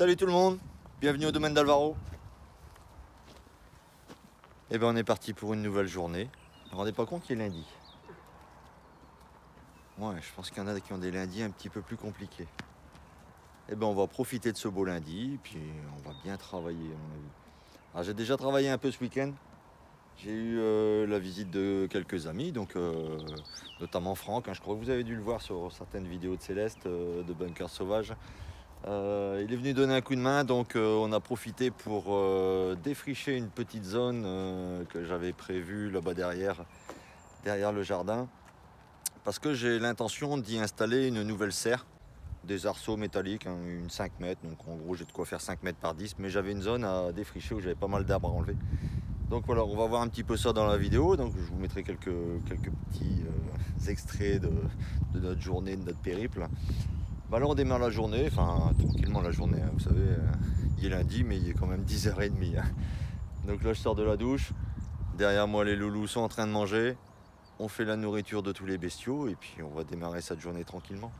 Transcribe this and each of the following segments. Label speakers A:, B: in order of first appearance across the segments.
A: Salut tout le monde, bienvenue au domaine d'Alvaro. Et ben on est parti pour une nouvelle journée. Vous vous rendez pas compte qu'il est lundi? Ouais, je pense qu'il y en a qui ont des lundis un petit peu plus compliqués. Et ben on va profiter de ce beau lundi, puis on va bien travailler à mon avis. Alors j'ai déjà travaillé un peu ce week-end. J'ai eu la visite de quelques amis, donc notamment Franck, hein, je crois que vous avez dû le voir sur certaines vidéos de Céleste, de Bunker Sauvage. Il est venu donner un coup de main, donc on a profité pour défricher une petite zone que j'avais prévue là-bas derrière le jardin, parce que j'ai l'intention d'y installer une nouvelle serre, des arceaux métalliques, hein, une 5 mètres, donc en gros j'ai de quoi faire 5 mètres par 10, mais j'avais une zone à défricher où j'avais pas mal d'arbres à enlever. Donc voilà, on va voir un petit peu ça dans la vidéo, donc je vous mettrai quelques petits extraits de notre journée, de notre périple. Bah là on démarre la journée, enfin tranquillement la journée, hein, vous savez, il est lundi mais il est quand même 10h30. Hein. Donc là je sors de la douche, derrière moi les loulous sont en train de manger, on fait la nourriture de tous les bestiaux et puis on va démarrer cette journée tranquillement.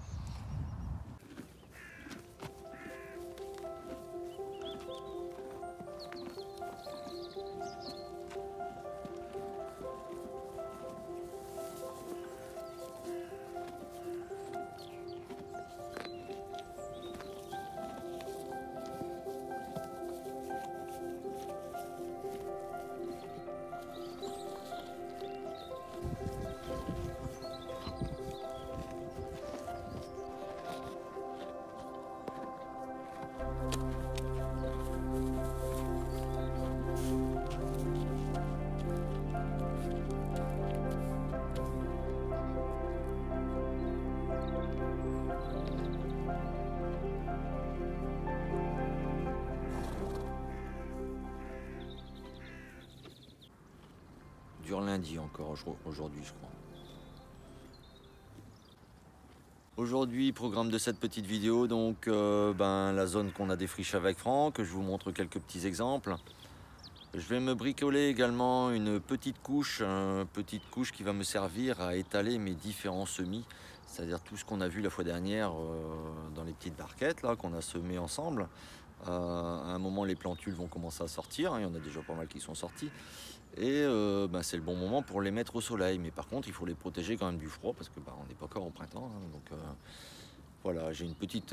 A: Dur lundi encore aujourd'hui je crois. Aujourd'hui, programme de cette petite vidéo, donc la zone qu'on a défrichée avec Franck, je vous montre quelques petits exemples. Je vais me bricoler également une petite couche qui va me servir à étaler mes différents semis, c'est-à-dire tout ce qu'on a vu la fois dernière dans les petites barquettes là qu'on a semées ensemble. À un moment, les plantules vont commencer à sortir, hein, il y en a déjà pas mal qui sont sortis. Et c'est le bon moment pour les mettre au soleil, mais par contre il faut les protéger quand même du froid parce que on n'est pas encore au printemps, hein, donc voilà, j'ai une petite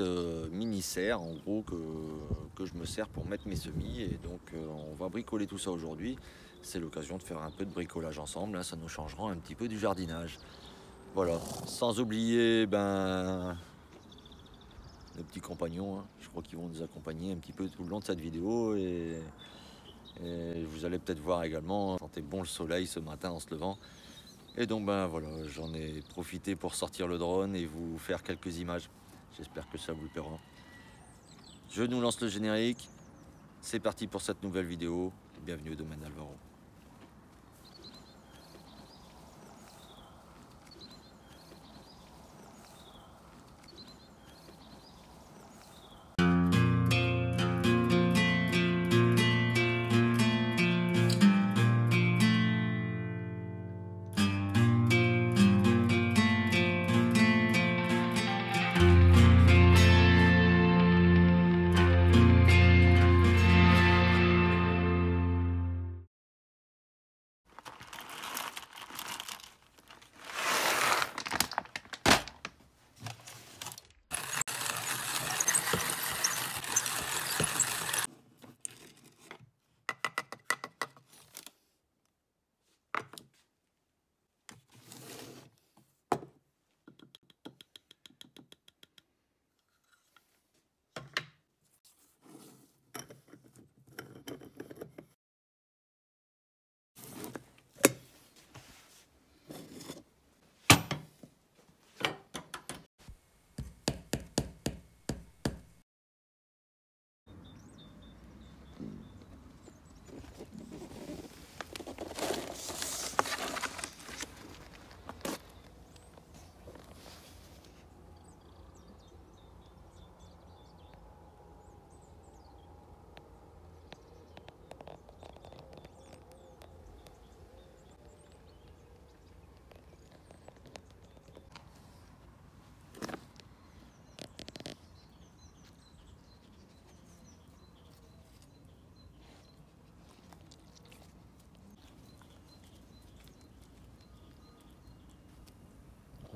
A: mini serre en gros que je me sers pour mettre mes semis, et donc on va bricoler tout ça aujourd'hui. C'est l'occasion de faire un peu de bricolage ensemble, hein, ça nous changera un petit peu du jardinage. Voilà, sans oublier nos petits compagnons, hein, je crois qu'ils vont nous accompagner un petit peu tout le long de cette vidéo, et vous allez peut-être voir également, sentait bon le soleil ce matin en se levant. Et donc voilà, j'en ai profité pour sortir le drone et vous faire quelques images. J'espère que ça vous plaira. Je nous lance le générique. C'est parti pour cette nouvelle vidéo. Bienvenue au domaine d'Alvaro.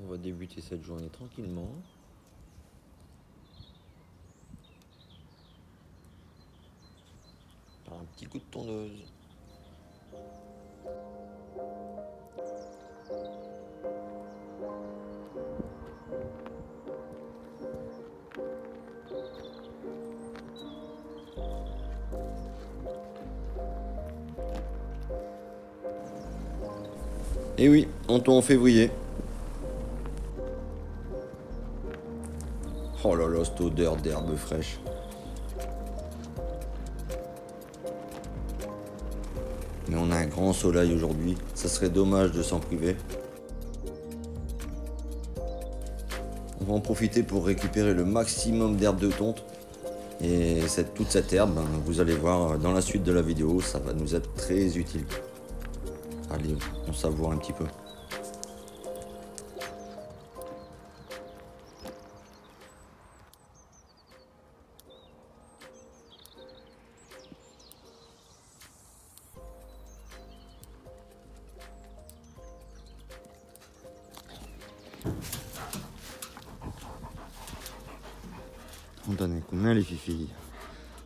A: On va débuter cette journée tranquillement. Par un petit coup de tondeuse. Et oui, on tombe en février. Oh là là, cette odeur d'herbe fraîche. Mais on a un grand soleil aujourd'hui, ça serait dommage de s'en priver. On va en profiter pour récupérer le maximum d'herbe de tonte. Et toute cette herbe, vous allez voir dans la suite de la vidéo, ça va nous être très utile. Allez, on savoure un petit peu. On donne un coup de main les filles.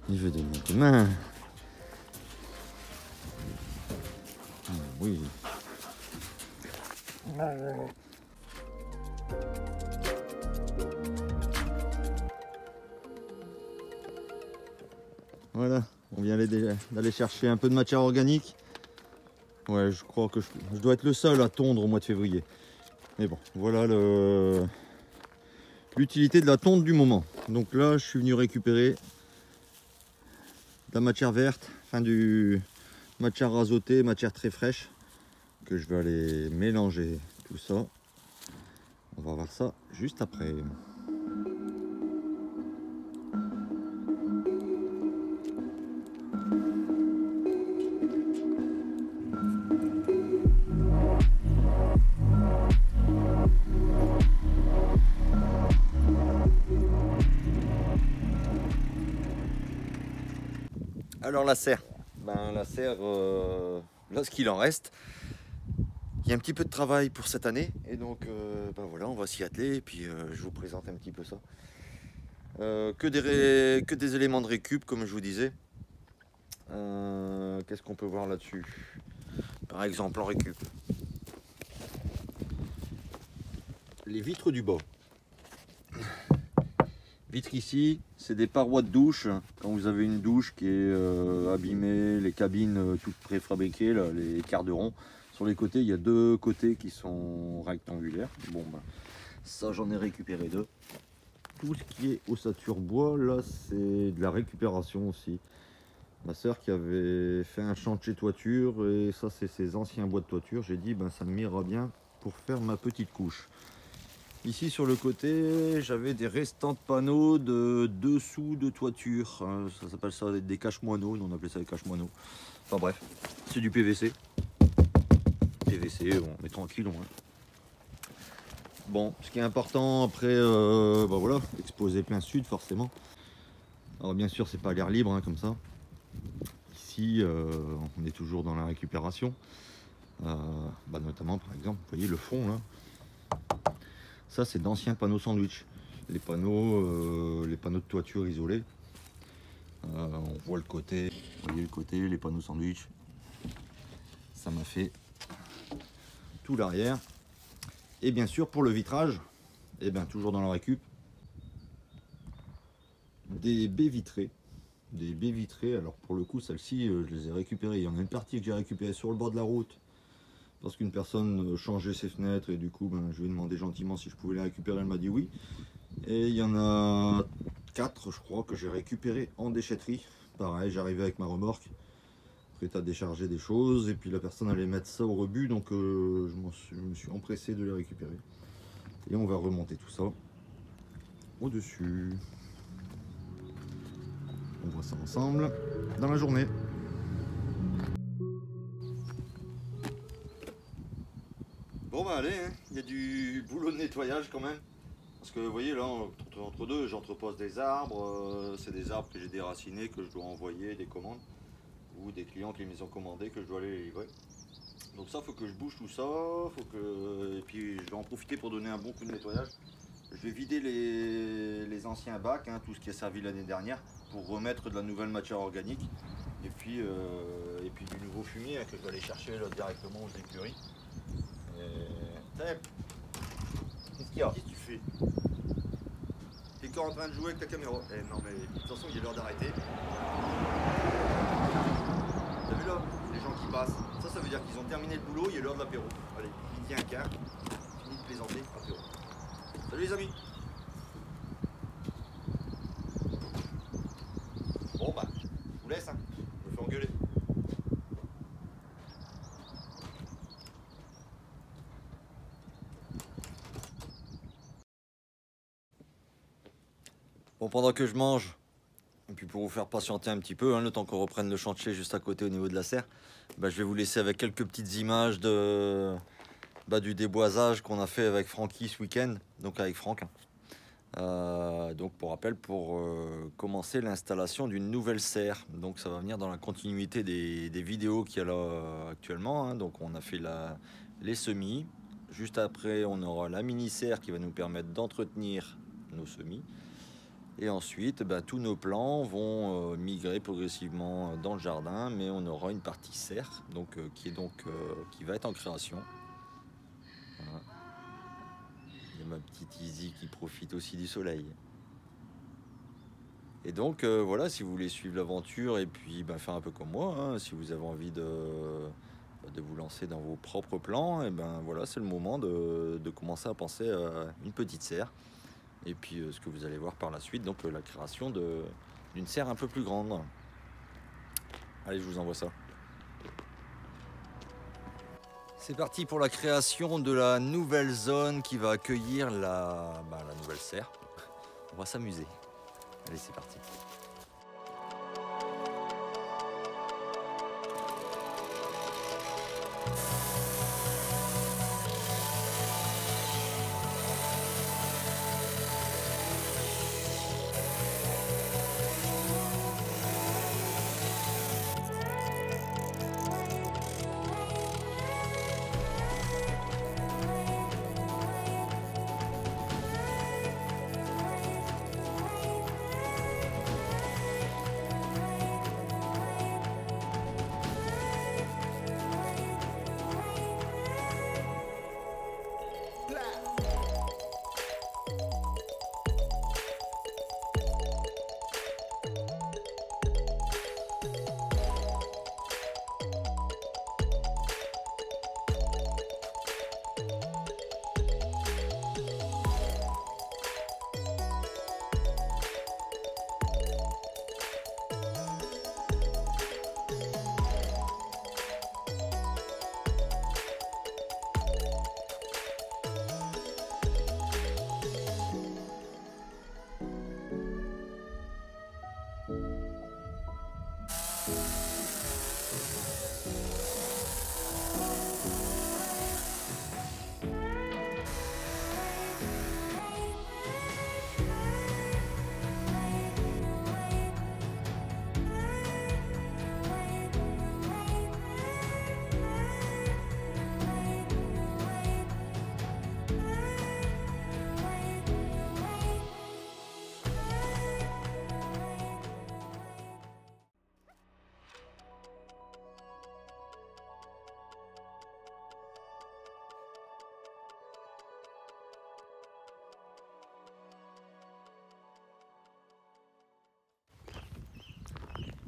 A: Il veut donner un coup de main. Ah, oui. Voilà, on vient d'aller chercher un peu de matière organique. Ouais, je crois que je dois être le seul à tondre au mois de février. Mais bon, voilà l'utilité de la tonte du moment. Donc là, je suis venu récupérer de la matière verte, enfin du matière azotée, matière très fraîche, que je vais aller mélanger tout ça. On va voir ça juste après. Alors la serre, là ce qu'il en reste, il y a un petit peu de travail pour cette année et donc voilà, on va s'y atteler et puis je vous présente un petit peu ça. Que des éléments de récup comme je vous disais. Qu'est-ce qu'on peut voir là-dessus? Par exemple en récup. Les vitres du bas. Vitres ici, c'est des parois de douche. Quand vous avez une douche qui est abîmée, les cabines toutes préfabriquées, là, les quarts de rond, sur les côtés, il y a deux côtés qui sont rectangulaires. Bon, ben, ça j'en ai récupéré deux. Tout ce qui est ossature bois, là c'est de la récupération aussi. Ma soeur qui avait fait un chantier toiture et ça c'est ses anciens bois de toiture. J'ai dit ben ça m'ira bien pour faire ma petite couche. Ici sur le côté, j'avais des restants de panneaux de dessous de toiture. Ça s'appelle ça des cache-moineaux, nous on appelait ça des cache-moineaux. Enfin bref, c'est du PVC. PVC, bon, on est tranquille au moins. Bon, ce qui est important après, voilà, exposer plein sud forcément. Alors bien sûr, c'est pas à l'air libre hein, comme ça. Ici, on est toujours dans la récupération. Notamment par exemple, vous voyez le fond là. Ça, c'est d'anciens panneaux sandwich. Les panneaux de toiture isolés. On voit le côté. Vous voyez le côté, les panneaux sandwich. Ça m'a fait tout l'arrière. Et bien sûr, pour le vitrage, et bien toujours dans la récup, des baies vitrées. Des baies vitrées. Alors pour le coup, celles-ci, je les ai récupérées. Il y en a une partie que j'ai récupérée sur le bord de la route. Parce qu'une personne changeait ses fenêtres et du coup je lui ai demandé gentiment si je pouvais les récupérer, elle m'a dit oui. Et il y en a 4 je crois que j'ai récupéré en déchetterie. Pareil, j'arrivais avec ma remorque, prête à décharger des choses et puis la personne allait mettre ça au rebut donc je me suis empressé de les récupérer. Et on va remonter tout ça au-dessus. On voit ça ensemble dans la journée. Bon bah allez, hein, il y a du boulot de nettoyage quand même. Parce que vous voyez là, entre deux, j'entrepose des arbres. C'est des arbres que j'ai déracinés, que je dois envoyer des commandes. Ou des clients qui les ont commandés, que je dois aller les livrer. Donc ça, faut que je bouge tout ça, et puis je vais en profiter pour donner un bon coup de nettoyage. Je vais vider les anciens bacs, hein, tout ce qui a servi l'année dernière, pour remettre de la nouvelle matière organique. Et puis du nouveau fumier, hein, que je vais aller chercher là, directement aux écuries. Qu'est-ce qu'il y a? Qu'est-ce que tu fais? T'es encore en train de jouer avec ta caméra? Eh non mais de toute façon il est l'heure d'arrêter. T'as vu là? Les gens qui passent. Ça veut dire qu'ils ont terminé le boulot, il est l'heure de l'apéro. Allez, midi un quart, fini de plaisanter, apéro. Salut les amis. Bon bah, je vous laisse, hein. Je me fais engueuler. Bon, pendant que je mange, et puis pour vous faire patienter un petit peu, hein, le temps qu'on reprenne le chantier juste à côté au niveau de la serre, bah, je vais vous laisser avec quelques petites images du déboisage qu'on a fait avec Francky ce week-end, donc avec Franck. Donc pour rappel, pour commencer l'installation d'une nouvelle serre. Donc ça va venir dans la continuité des vidéos qu'il y a là actuellement, hein. Donc on a fait les semis. Juste après, on aura la mini-serre qui va nous permettre d'entretenir nos semis. Et ensuite, tous nos plants vont migrer progressivement dans le jardin, mais on aura une partie serre, donc, qui va être en création. Voilà. Il y a ma petite Izzy qui profite aussi du soleil. Et donc voilà, si vous voulez suivre l'aventure et puis faire un peu comme moi, hein, si vous avez envie de vous lancer dans vos propres plans, et voilà, c'est le moment de commencer à penser à une petite serre. Et puis ce que vous allez voir par la suite, donc la création d'une serre un peu plus grande. Allez, je vous envoie ça. C'est parti pour la création de la nouvelle zone qui va accueillir la nouvelle serre. On va s'amuser. Allez, c'est parti.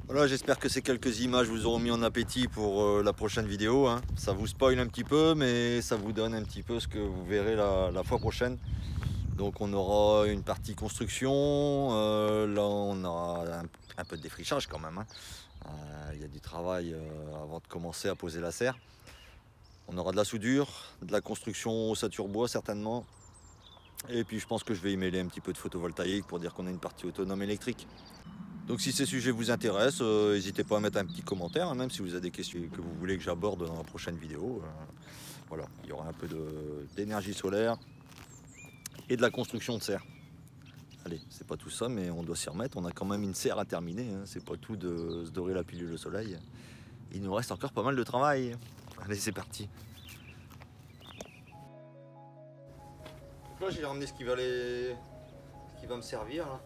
A: Voilà, j'espère que ces quelques images vous auront mis en appétit pour la prochaine vidéo, hein. Ça vous spoil un petit peu, mais ça vous donne un petit peu ce que vous verrez la fois prochaine. Donc on aura une partie construction, là on aura un peu de défrichage quand même, hein. Il y a du travail avant de commencer à poser la serre. On aura de la soudure, de la construction ossature bois certainement. Et puis je pense que je vais y mêler un petit peu de photovoltaïque pour dire qu'on a une partie autonome électrique. Donc si ces sujets vous intéressent, n'hésitez pas à mettre un petit commentaire, hein, même si vous avez des questions que vous voulez que j'aborde dans la prochaine vidéo. Voilà, il y aura un peu d'énergie solaire et de la construction de serre. Allez, c'est pas tout ça, mais on doit s'y remettre. On a quand même une serre à terminer, hein. C'est pas tout de se dorer la pilule au soleil. Il nous reste encore pas mal de travail. Allez, c'est parti. Donc là, j'ai ramené ce qui va me servir. Là.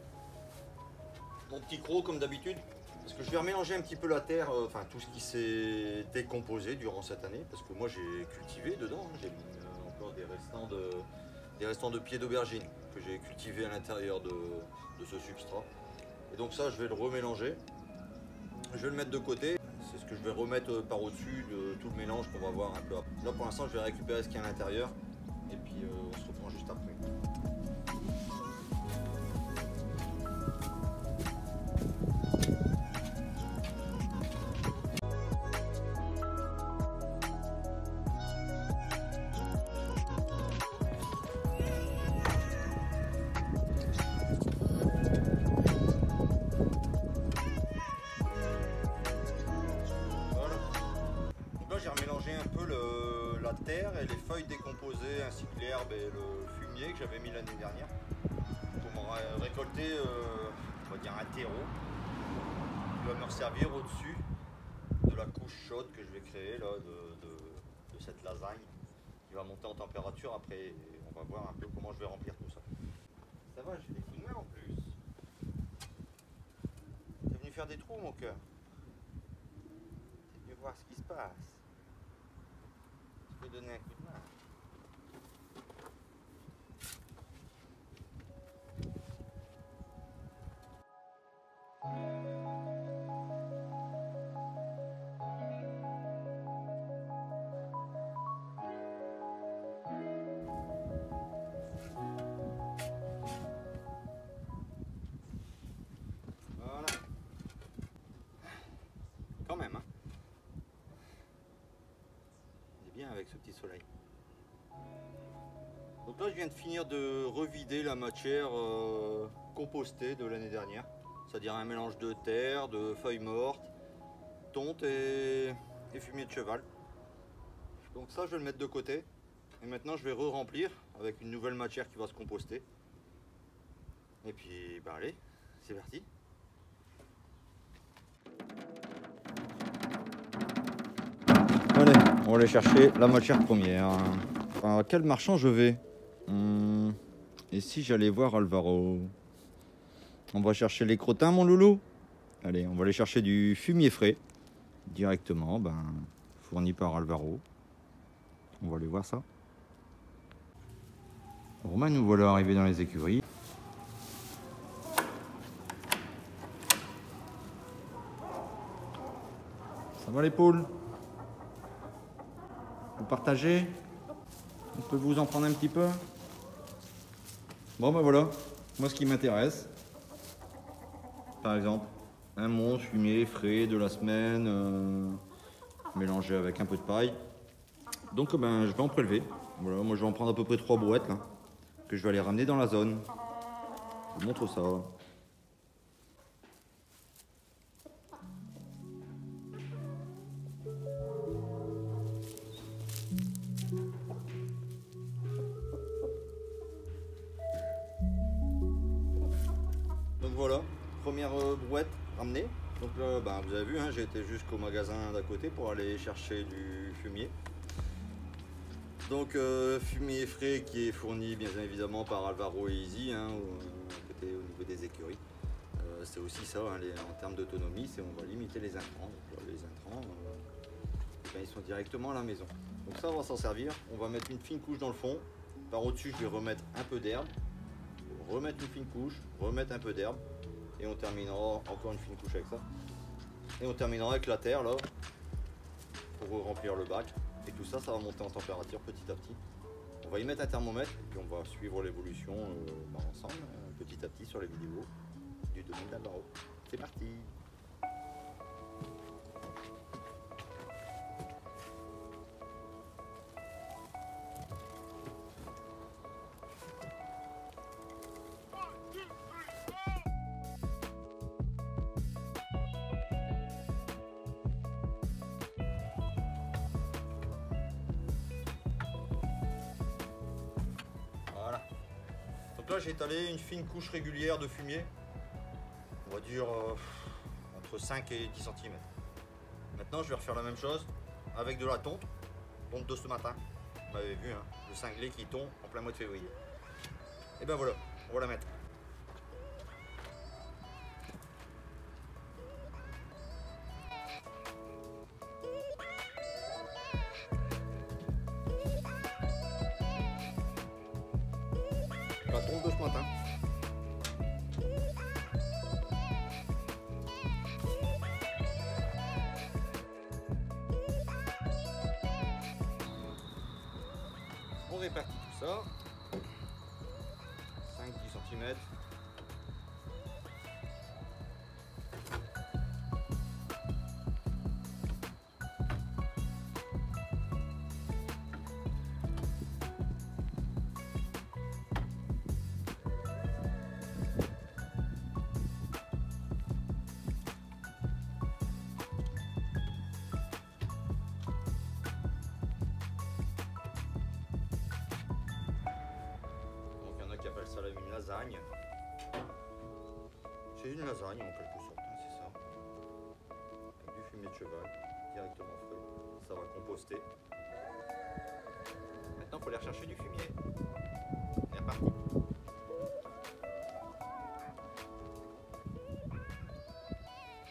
A: Mon petit croc, comme d'habitude. Parce que je vais remélanger un petit peu la terre, enfin tout ce qui s'est décomposé durant cette année. Parce que moi, j'ai cultivé dedans. Hein. J'ai mis encore des restants de pieds d'aubergine que j'ai cultivé à l'intérieur de ce substrat. Et donc ça, je vais le remélanger. Je vais le mettre de côté. C'est ce que je vais remettre par au-dessus de tout le mélange qu'on va voir un peu après. Là, pour l'instant, je vais récupérer ce qu'il y a à l'intérieur. Et puis, on se reprend juste après. J'ai remélangé un peu la terre et les feuilles décomposées ainsi que l'herbe et le fumier que j'avais mis l'année dernière pour me récolter on va dire un terreau qui va me servir au-dessus de la couche chaude que je vais créer là, de cette lasagne qui va monter en température après et on va voir un peu comment je vais remplir tout ça. Ça va, j'ai des coups de main en plus. T'es venu faire des trous mon cœur. T'es venu voir ce qui se passe. Je peux donner un coup de main. Voilà. Quand même, hein. On est bien avec ce petit soleil. Donc là, je viens de finir de revider la matière compostée de l'année dernière. C'est-à-dire un mélange de terre, de feuilles mortes, tonte et fumier de cheval. Donc ça, je vais le mettre de côté. Et maintenant, je vais re-remplir avec une nouvelle matière qui va se composter. Et puis, bah allez, c'est parti. Allez, on va aller chercher la matière première. Enfin, à quel marchand je vais? Et si j'allais voir Alvaro? On va chercher les crottins, mon loulou. Allez, on va aller chercher du fumier frais directement, fourni par Alvaro. On va aller voir ça. Romain, nous voilà arrivés dans les écuries. Ça va les poules? Vous partagez? On peut vous en prendre un petit peu? Bon ben voilà, moi ce qui m'intéresse, par exemple, un monstre fumier frais de la semaine, mélangé avec un peu de paille. Donc je vais en prélever. Voilà, moi je vais en prendre à peu près 3 brouettes là, que je vais aller ramener dans la zone. Je vous montre ça. Donc voilà, première brouette ramenée. Donc là, vous avez vu, hein, j'ai été jusqu'au magasin d'à côté pour aller chercher du fumier. Donc fumier frais qui est fourni bien évidemment par Alvaro et Easy, hein, au niveau des écuries. C'est aussi ça, hein, en termes d'autonomie, c'est on va limiter les intrants. Donc, les intrants, ils sont directement à la maison. Donc ça, on va s'en servir. On va mettre une fine couche dans le fond. Par au-dessus, je vais remettre un peu d'herbe. Remettre une fine couche, remettre un peu d'herbe. Et on terminera encore une fine couche avec ça. Et on terminera avec la terre là, pour remplir le bac. Et tout ça, ça va monter en température petit à petit. On va y mettre un thermomètre et puis on va suivre l'évolution ensemble, petit à petit sur les vidéos du domaine d'Alvaro. C'est parti! Donc là j'ai étalé une fine couche régulière de fumier, on va dire entre 5 et 10 cm. Maintenant je vais refaire la même chose avec de la tonte.
B: tonte de ce matin. Vous m'avez vu, hein, le cinglé qui tombe en plein mois de février. Et ben voilà, on va la mettre. La tonte de ce matin. On répartit tout ça. 5-10 cm. Qui appelle ça une lasagne. C'est une lasagne en quelque sorte, hein, c'est ça. Avec du fumier de cheval, directement frais. Ça va composter. Maintenant, il faut aller rechercher du fumier. C'est reparti.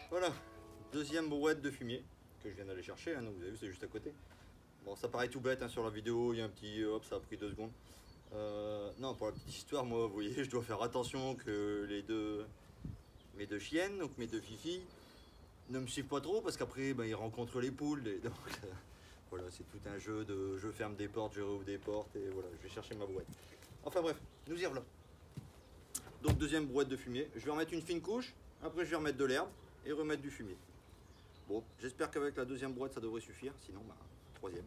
B: Voilà, deuxième brouette de fumier que je viens d'aller chercher. Hein, donc vous avez vu, c'est juste à côté. Bon, ça paraît tout bête hein, sur la vidéo. Il y a un petit hop, ça a pris 2 secondes. Non, pour la petite histoire, moi, vous voyez, je dois faire attention que mes deux chiennes, donc mes deux fifis, ne me suivent pas trop parce qu'après, ben, ils rencontrent les poules. Et donc, voilà, c'est tout un jeu de je ferme des portes, je rouvre des portes et voilà, je vais chercher ma brouette. Enfin bref, nous y revenons. Donc, deuxième brouette de fumier. Je vais remettre une fine couche, après, je vais remettre de l'herbe et remettre du fumier. Bon, j'espère qu'avec la deuxième brouette, ça devrait suffire, sinon, ben, troisième.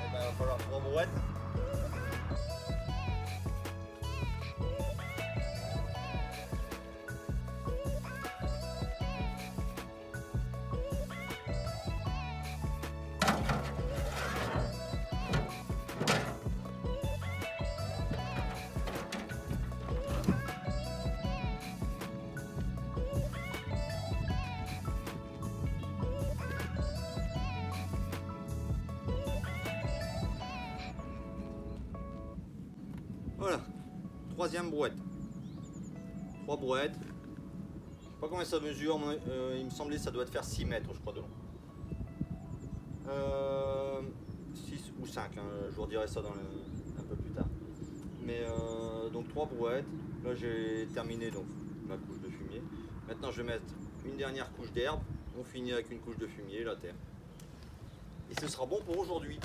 B: Il va falloir 3 brouettes. Voilà, troisième brouette. 3 brouettes. Je sais pas combien ça mesure, il me semblait que ça doit faire 6 mètres, je crois, de long. 6 ou 5, hein, je vous redirai ça un peu plus tard. Mais donc 3 brouettes. Là j'ai terminé donc ma couche de fumier. Maintenant je vais mettre une dernière couche d'herbe. On finit avec une couche de fumier, la terre. Et ce sera bon pour aujourd'hui.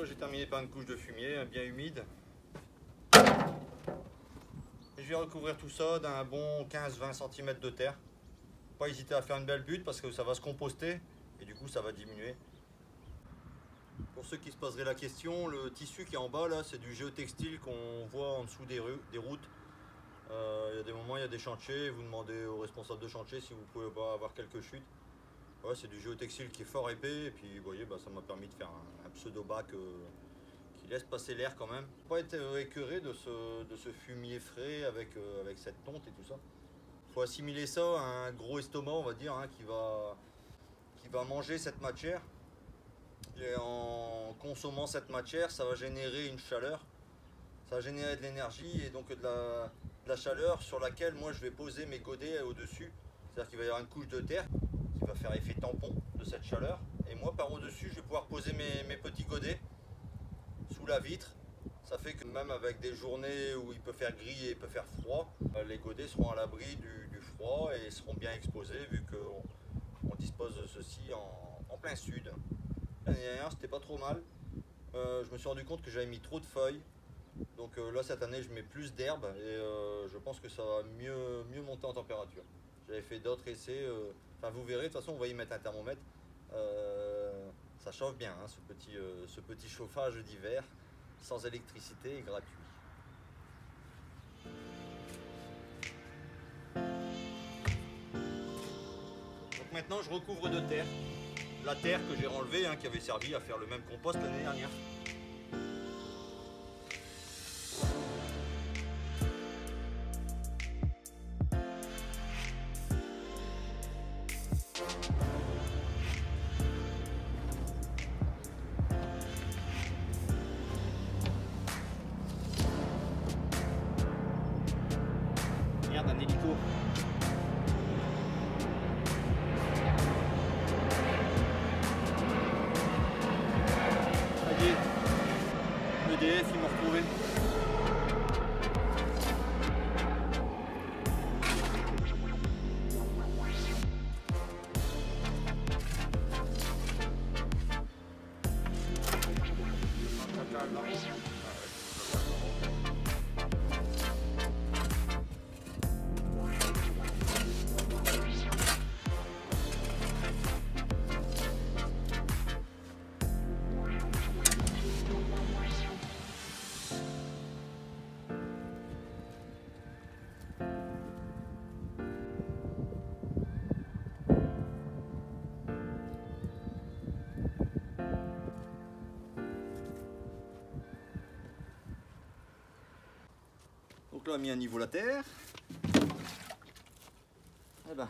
B: J'ai terminé par une couche de fumier bien humide. Et je vais recouvrir tout ça d'un bon 15-20 cm de terre. Pas hésiter à faire une belle butte parce que ça va se composter et du coup ça va diminuer. Pour ceux qui se poseraient la question, le tissu qui est en bas là, c'est du géotextile qu'on voit en dessous des routes. Il y a des moments, il y a des chantiers, vous demandez aux responsables de chantier si vous pouvez pas avoir quelques chutes. Ouais, c'est du géotextile qui est fort épais et puis vous voyez, ça m'a permis de faire un pseudo-bac qui laisse passer l'air quand même. Pas être écœuré de ce fumier frais avec cette tonte et tout ça. Il faut assimiler ça à un gros estomac, on va dire, hein, qui va manger cette matière. Et en consommant cette matière, ça va générer une chaleur, ça va générer de l'énergie et donc de la chaleur sur laquelle moi je vais poser mes godets au-dessus. C'est-à-dire qu'il va y avoir une couche de terre qui va faire effet tampon de cette chaleur. Et moi par au-dessus, je vais pouvoir poser mes petits godets sous la vitre. Ça fait que même avec des journées où il peut faire gris et il peut faire froid, les godets seront à l'abri du froid et seront bien exposés vu qu'on dispose de ceci en plein sud. L'année dernière, c'était pas trop mal. Je me suis rendu compte que j'avais mis trop de feuilles. Donc là, cette année, je mets plus d'herbe et je pense que ça va mieux monter en température. J'avais fait d'autres essais. Enfin, vous verrez, de toute façon, on va y mettre un thermomètre. Ça chauffe bien, hein, ce petit chauffage d'hiver, sans électricité et gratuit. Donc maintenant, je recouvre de terre. La terre que j'ai enlevée, hein, qui avait servi à faire le même compost l'année dernière. Merde, un hélico. EDF, ils m'ont retrouvé. Donc là, on a mis à niveau la terre. Eh ben,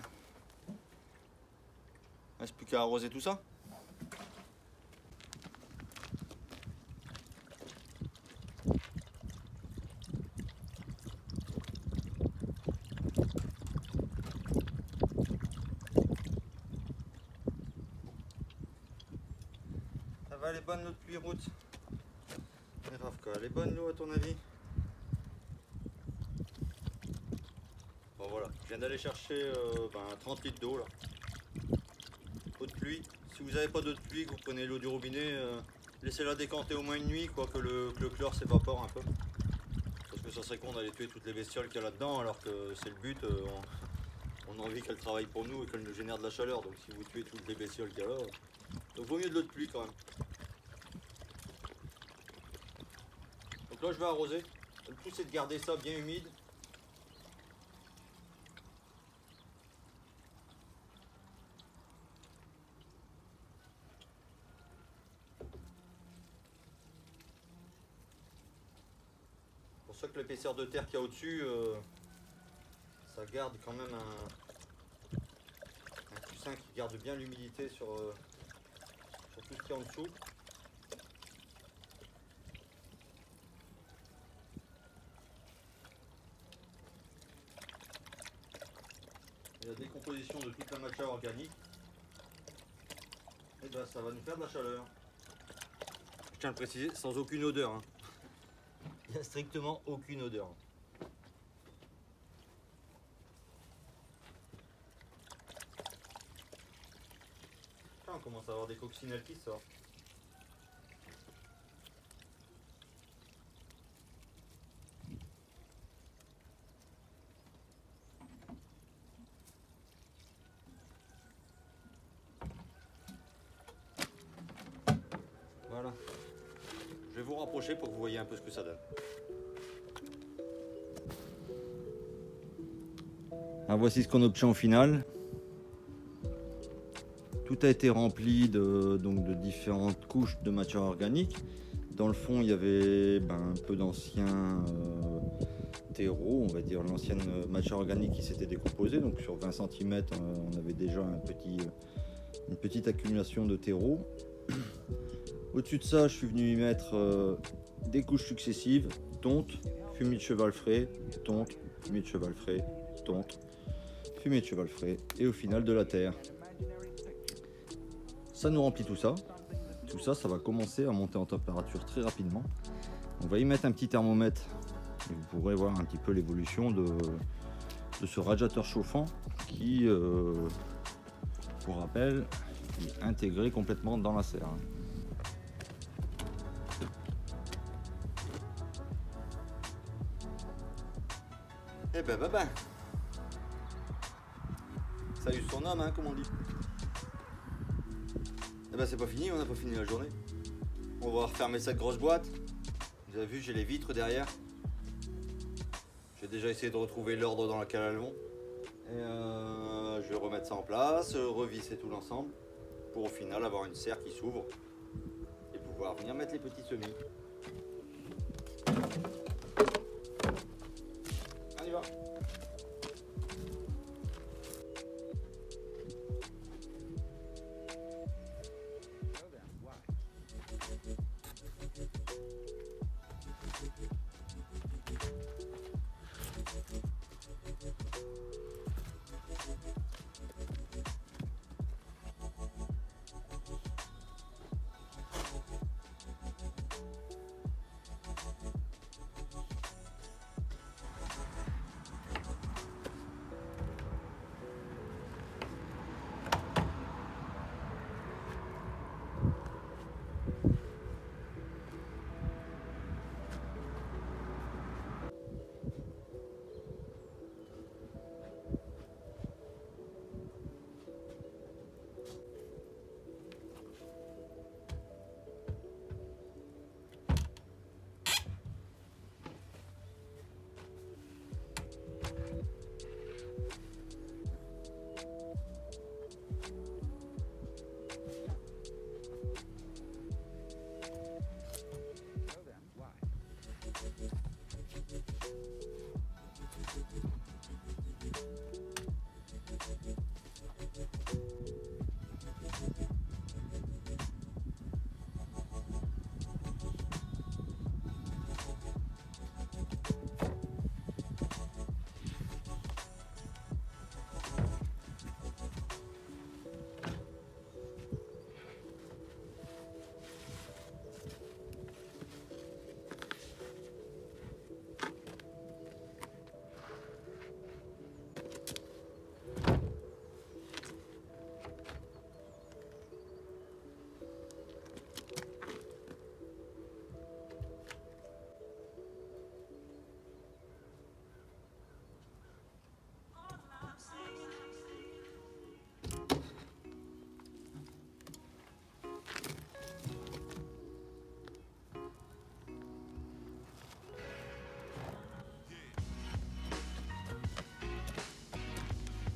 B: il ne reste plus qu'à arroser tout ça. Ça va, elle est bonne l'eau de pluie route. Et Ravka, elle est bonne l'eau à ton avis? Bon voilà, je viens d'aller chercher 30 litres d'eau là. Eau de pluie. Si vous n'avez pas d'eau de pluie, que vous prenez l'eau du robinet, laissez-la décanter au moins une nuit, quoi, que le chlore s'évapore un peu. Parce que ça serait con d'aller tuer toutes les bestioles qu'il y a là-dedans, alors que c'est le but. On a envie qu'elles travaillent pour nous et qu'elles nous génèrent de la chaleur. Donc si vous tuez toutes les bestioles qu'il y a là, donc vaut mieux de l'eau de pluie quand même. Donc là je vais arroser. Le tout c'est de garder ça bien humide. C'est pour ça que l'épaisseur de terre qu'il y a au-dessus, ça garde quand même un coussin qui garde bien l'humidité sur tout ce qui est en dessous. Et la décomposition de toute la matière organique, et ben ça va nous faire de la chaleur. Je tiens à le préciser, sans aucune odeur. Hein. Il n'y a strictement aucune odeur. On commence à avoir des coccinelles qui sortent. Voilà. Je vais vous rapprocher pour que vous voyez un peu ce que ça donne. Ah, voici ce qu'on obtient au final. Tout a été rempli de différentes couches de matière organique. Dans le fond, il y avait un peu d'anciens terreaux, on va dire l'ancienne matière organique qui s'était décomposée. Donc sur 20 cm, on avait déjà une petite accumulation de terreaux. Au-dessus de ça, je suis venu y mettre des couches successives, tonte, fumier de cheval frais, tonte, fumier de cheval frais, tonte, fumier de cheval frais et au final de la terre. Ça nous remplit tout ça. Tout ça, ça va commencer à monter en température très rapidement. On va y mettre un petit thermomètre et vous pourrez voir un petit peu l'évolution de ce radiateur chauffant qui, pour rappel, est intégré complètement dans la serre. Eh ben, ça a eu son homme, hein, comme on dit. Eh ben, c'est pas fini, on n'a pas fini la journée. On va refermer cette grosse boîte. Vous avez vu, j'ai les vitres derrière. J'ai déjà essayé de retrouver l'ordre dans lequel elles vont. Et je vais remettre ça en place, revisser tout l'ensemble, pour au final avoir une serre qui s'ouvre et pouvoir venir mettre les petits semis. On y va.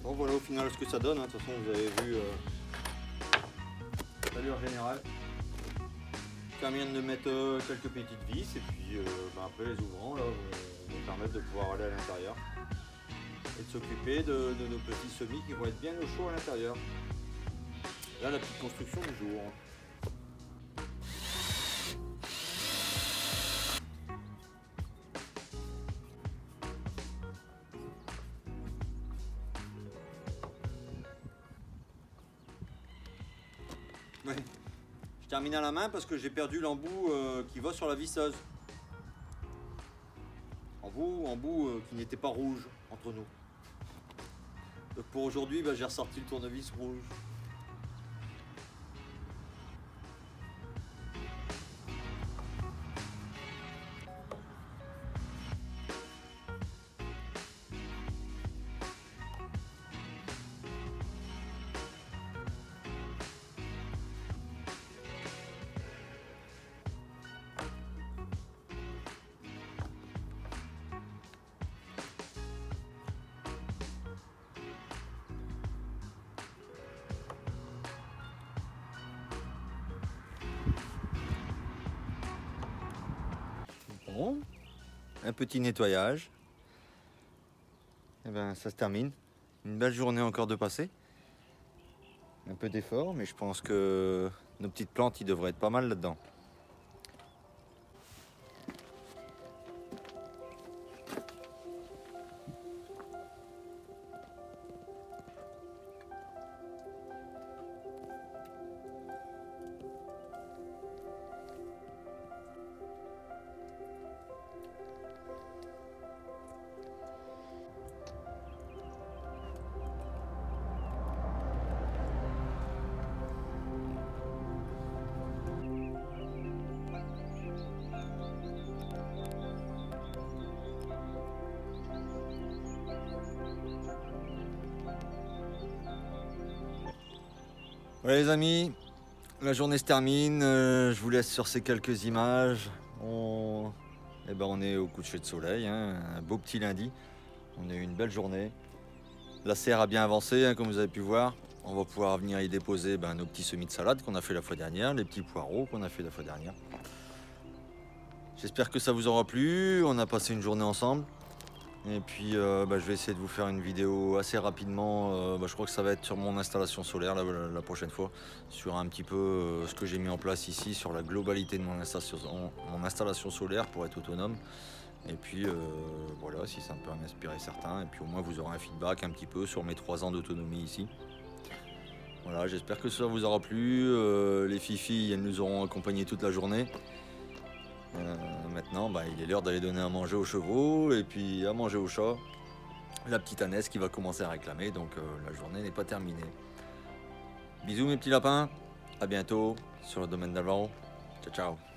B: Bon, voilà au final ce que ça donne, hein. De toute façon vous avez vu l'allure générale. Je termine de mettre quelques petites vis et puis après les ouvrants là, vont nous permettre de pouvoir aller à l'intérieur et de s'occuper de nos petits semis qui vont être bien au chaud à l'intérieur. Là la petite construction du jour. Ouais. Je termine à la main parce que j'ai perdu l'embout qui va sur la visseuse. Embout qui n'était pas rouge entre nous. Donc pour aujourd'hui, j'ai ressorti le tournevis rouge. Bon, un petit nettoyage. Et ça se termine. Une belle journée encore de passer. Un peu d'effort, mais je pense que nos petites plantes, ils devraient être pas mal là-dedans.
A: Voilà les amis, la journée se termine, je vous laisse sur ces quelques images. On est au coucher de soleil, hein, un beau petit lundi. On a eu une belle journée. La serre a bien avancé, hein, comme vous avez pu voir. On va pouvoir venir y déposer nos petits semis de salade qu'on a fait la fois dernière, les petits poireaux qu'on a fait la fois dernière. J'espère que ça vous aura plu, on a passé une journée ensemble. Et puis je vais essayer de vous faire une vidéo assez rapidement, je crois que ça va être sur mon installation solaire la prochaine fois, sur un petit peu ce que j'ai mis en place ici, sur la globalité de mon installation solaire pour être autonome. Et puis voilà, si ça peut en inspirer certains, et puis au moins vous aurez un feedback un petit peu sur mes 3 ans d'autonomie ici. Voilà, j'espère que ça vous aura plu, les fifis elles nous auront accompagnés toute la journée. Maintenant, il est l'heure d'aller donner à manger aux chevaux et puis à manger aux chats. La petite ânesse qui va commencer à réclamer, donc la journée n'est pas terminée. Bisous mes petits lapins, à bientôt sur le domaine d'Alvaro. Ciao ciao.